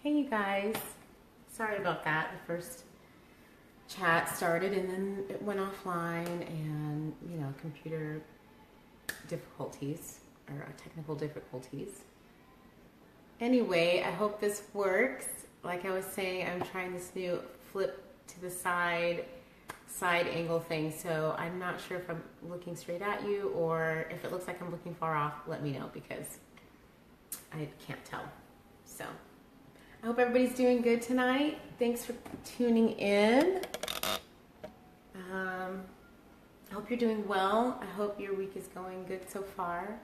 Hey you guys, sorry about that. The first chat started and then it went offline and, computer difficulties or technical difficulties. Anyway, I hope this works. Like I was saying, I'm trying this new flip to the side angle thing, so I'm not sure if I'm looking straight at you or if it looks like I'm looking far off. Let me know because I can't tell. So I hope everybody's doing good tonight. Thanks for tuning in. I hope you're doing well. I hope your week is going good so far.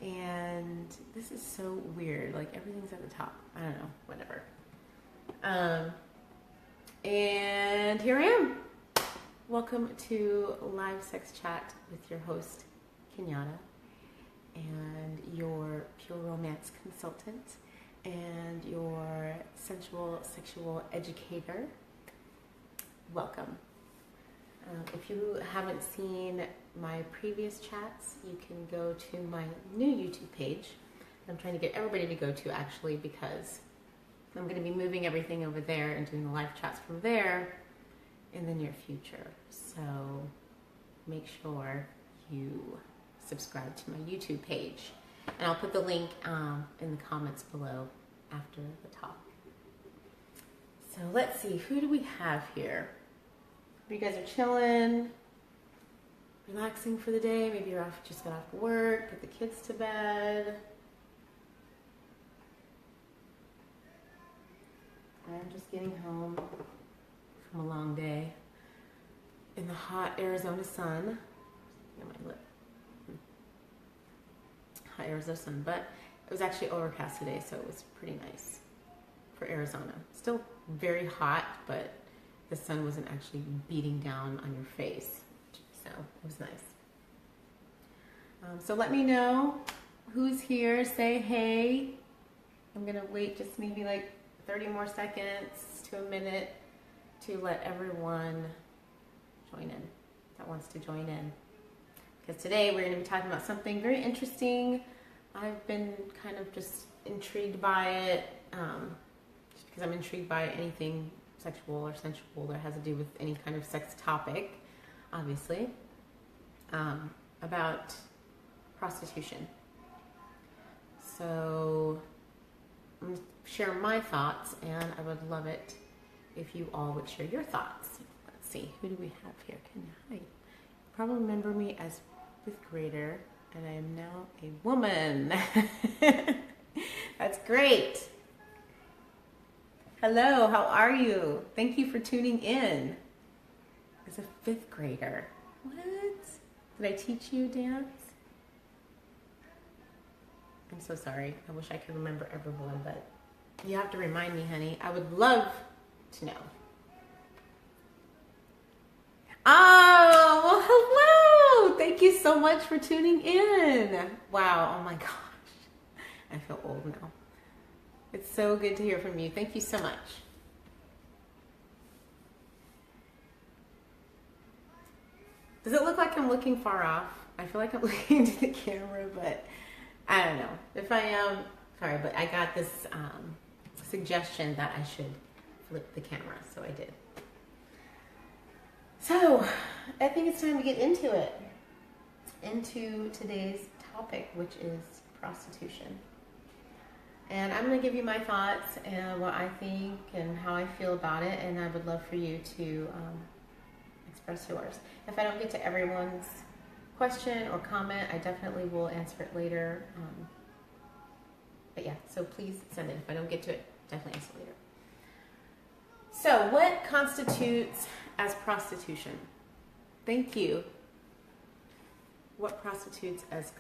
And this is so weird. Like everything's at the top. I don't know. Whatever. And here I am. Welcome to Live Sex Chat with your host, Kenyatta, and your pure romance consultant, and your sensual sexual educator. Welcome. If you haven't seen my previous chats, you can go to my new YouTube page. I'm trying to get everybody to go to actually because I'm going to be moving everything over there and doing the live chats from there in the near future. So make sure you subscribe to my YouTube page. And I'll put the link in the comments below after the talk. So let's see, who do we have here? You guys are chilling, relaxing for the day. Maybe you're just got off work, put the kids to bed. I'm just getting home from a long day in the hot Arizona sun. Get my lip. Hot Arizona sun, but it was actually overcast today, so it was pretty nice for Arizona. Still very hot, but the sun wasn't actually beating down on your face, so it was nice. So let me know who's here. Say hey. I'm gonna wait just maybe like 30 more seconds to a minute to let everyone join in that wants to join in. Because today we're going to be talking about something very interesting. I've been kind of just intrigued by it, just because I'm intrigued by anything sexual or sensual that has to do with any kind of sex topic, obviously, about prostitution. So I'm going to share my thoughts, and I would love it if you all would share your thoughts. Let's see, who do we have here? Hi. You probably remember me as 5th grader, and I am now a woman. That's great. Hello, how are you? Thank you for tuning in. As a 5th grader. What? Did I teach you dance? I'm so sorry. I wish I could remember everyone, but you have to remind me, honey. I would love to know. Oh, well, hello. Thank you so much for tuning in. Wow. Oh my gosh. I feel old now. It's so good to hear from you. Thank you so much. Does it look like I'm looking far off? I feel like I'm looking into the camera, but I don't know. If I am, sorry, but I got this suggestion that I should flip the camera, so I did. So, I think it's time to get into it. Into today's topic, which is prostitution. And I'm going to give you my thoughts and what I think and how I feel about it, and I would love for you to express yours. If I don't get to everyone's question or comment, I definitely will answer it later. But yeah, so please send it. If I don't get to it, definitely answer it later. So, what constitutes as prostitution? Thank you. What constitutes as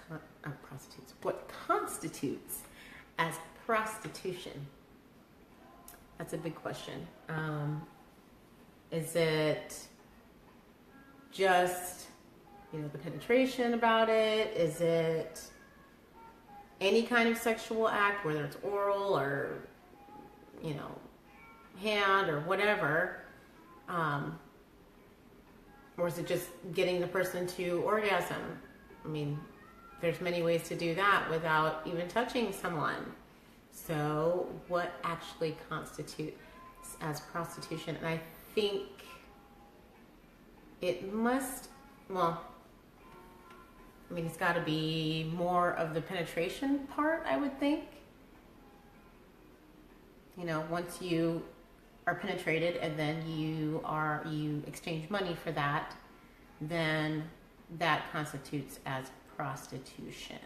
What constitutes as prostitution? That's a big question. Is it just, the penetration about it? Is it any kind of sexual act, whether it's oral or, hand or whatever? Or is it just getting the person to orgasm? I mean, there's many ways to do that without even touching someone. So what actually constitutes as prostitution? And I think it must, well, I mean, it's got to be more of the penetration part, I would think. You know, once you are penetrated and then you exchange money for that, then that constitutes as prostitution.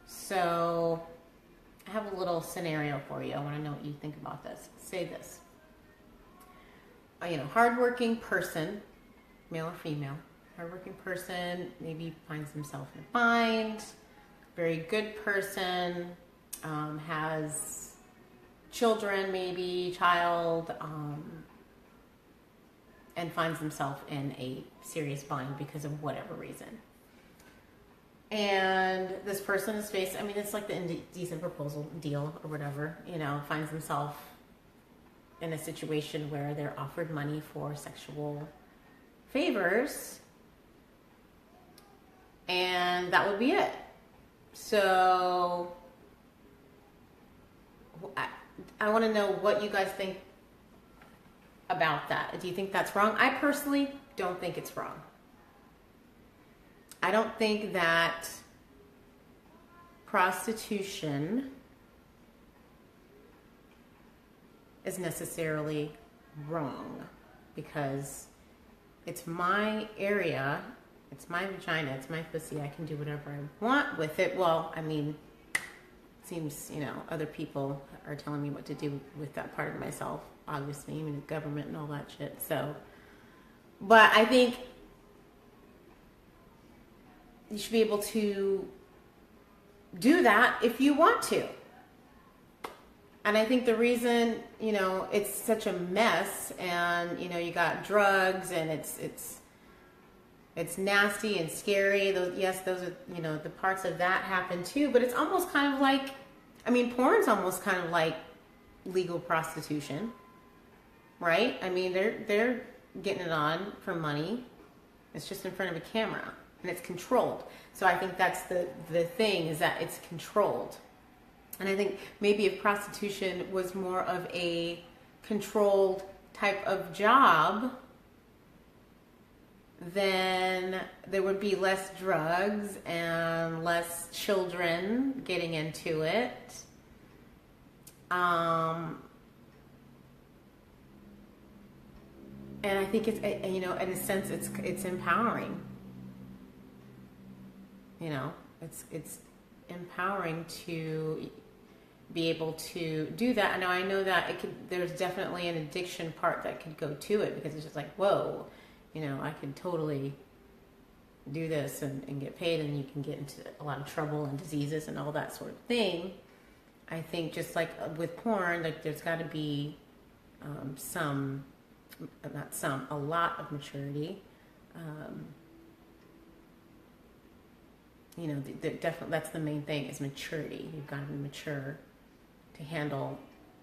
So I have a little scenario for you. I want to know what you think about this. Say this. Hardworking person, male or female, hardworking person, maybe finds himself in a bind, very good person, has children, maybe child, and finds himself in a serious bind because of whatever reason. And this person is it's like the indecent proposal deal or whatever, finds himself in a situation where they're offered money for sexual favors, and that would be it. So I want to know what you guys think about that. Do you think that's wrong? I personally don't think it's wrong. I don't think that prostitution is necessarily wrong, because it's my area, it's my vagina, it's my pussy. I can do whatever I want with it. Well, I mean, it seems, other people are telling me what to do with that part of myself, obviously, the government and all that shit. So, but I think you should be able to do that if you want to. And I think the reason, it's such a mess, and, you got drugs, and it's nasty and scary. Those are, the parts of that happen too, but it's almost kind of like, porn's almost kind of like legal prostitution, right? They're getting it on for money. It's just in front of a camera, and it's controlled. So I think that's the thing, is that it's controlled. And I think maybe if prostitution was more of a controlled type of job, then there would be less drugs and less children getting into it. And I think it's, in a sense, it's empowering. It's empowering to be able to do that. Now I know that there's definitely an addiction part that could go to it, because it's just like, whoa, I can totally do this and get paid, and you can get into a lot of trouble and diseases and all that sort of thing. I think just like with porn, like there's got to be a lot of maturity. Definitely that's the main thing, is maturity. You've got to be mature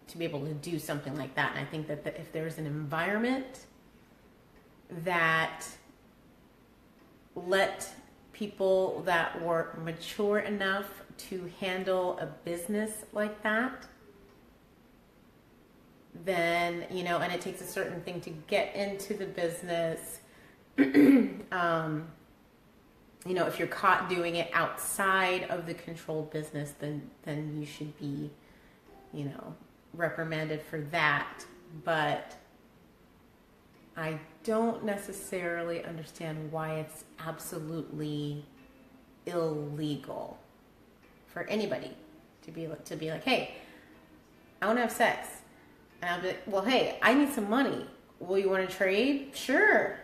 to be able to do something like that. And I think that if there's an environment that let people that were mature enough to handle a business like that, then, and it takes a certain thing to get into the business. If you're caught doing it outside of the controlled business, then you should be, reprimanded for that. But I don't necessarily understand why it's absolutely illegal for anybody to be like, hey, I want to have sex. And I'll be like, well, hey, I need some money. Well, you want to trade? Sure.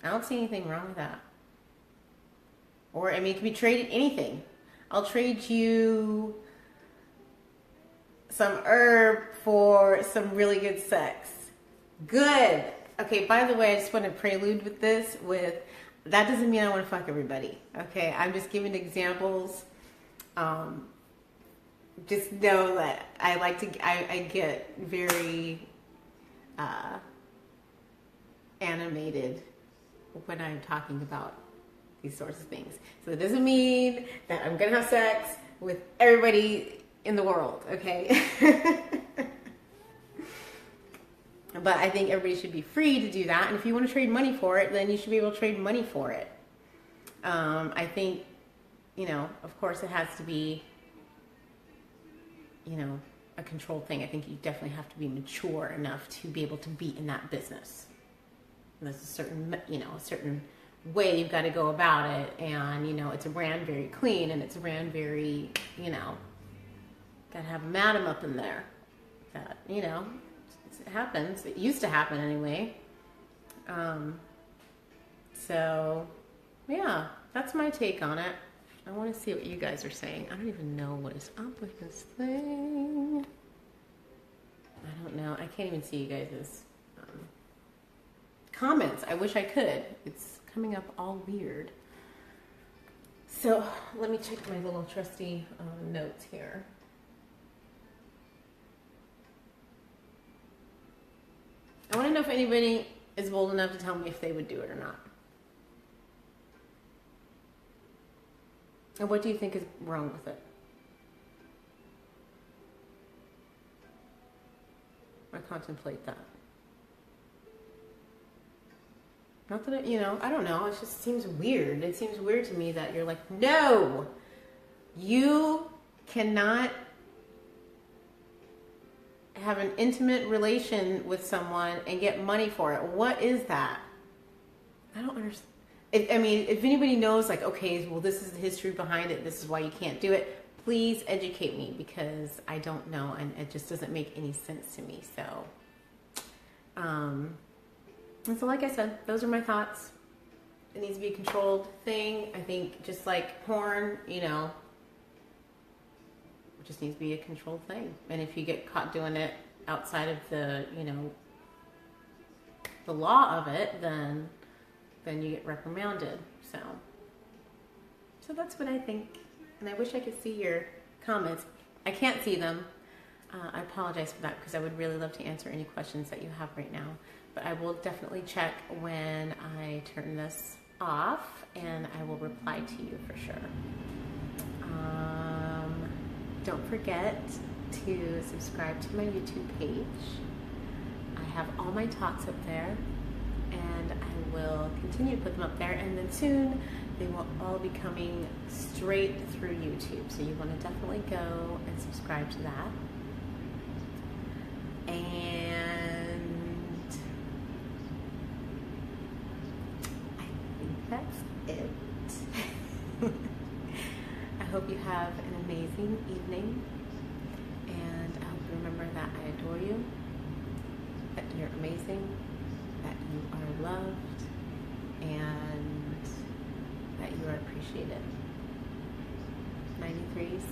I don't see anything wrong with that. Or, it can be traded anything. I'll trade you some herb for some really good sex. Good. Okay, by the way, I just want to prelude with this that doesn't mean I want to fuck everybody. Okay, I'm just giving examples. Just know that I get very animated when I'm talking about these sorts of things. So it doesn't mean that I'm going to have sex with everybody in the world, okay? But I think everybody should be free to do that. And if you want to trade money for it, then you should be able to trade money for it. I think, of course it has to be, a controlled thing. I think you definitely have to be mature enough to be able to be in that business. And there's a certain way you've got to go about it. And, it's ran very clean and it's ran very, got to have a madam up in there that, it happens. It used to happen anyway. So, yeah, that's my take on it. I want to see what you guys are saying. I don't even know what is up with this thing. I don't know. I can't even see you guys' comments. I wish I could. It's coming up all weird. So, let me check my little trusty notes here. I want to know if anybody is bold enough to tell me if they would do it or not. And what do you think is wrong with it? I contemplate that. Not that I don't know. It just seems weird. It seems weird to me that you're like, no, you cannot have an intimate relation with someone and get money for it. What is that? I don't understand. If anybody knows, like, okay, well, this is the history behind it, this is why you can't do it, please educate me, because I don't know, and it just doesn't make any sense to me. So, and so, like I said, those are my thoughts. It needs to be a controlled thing. I think just like porn, it just needs to be a controlled thing. And if you get caught doing it outside of the, the law of it, then you get reprimanded. So that's what I think. And I wish I could see your comments. I can't see them. I apologize for that, because I would really love to answer any questions that you have right now. But I will definitely check when I turn this off, and I will reply to you for sure. Don't forget to subscribe to my YouTube page. I have all my talks up there, and I will continue to put them up there, and then soon they will all be coming straight through YouTube. So you want to definitely go and subscribe to that. And I think that's it. I hope you have an amazing evening, and I hope you remember that I adore you, that you're amazing, that you are loved, and that you are appreciated. 93s.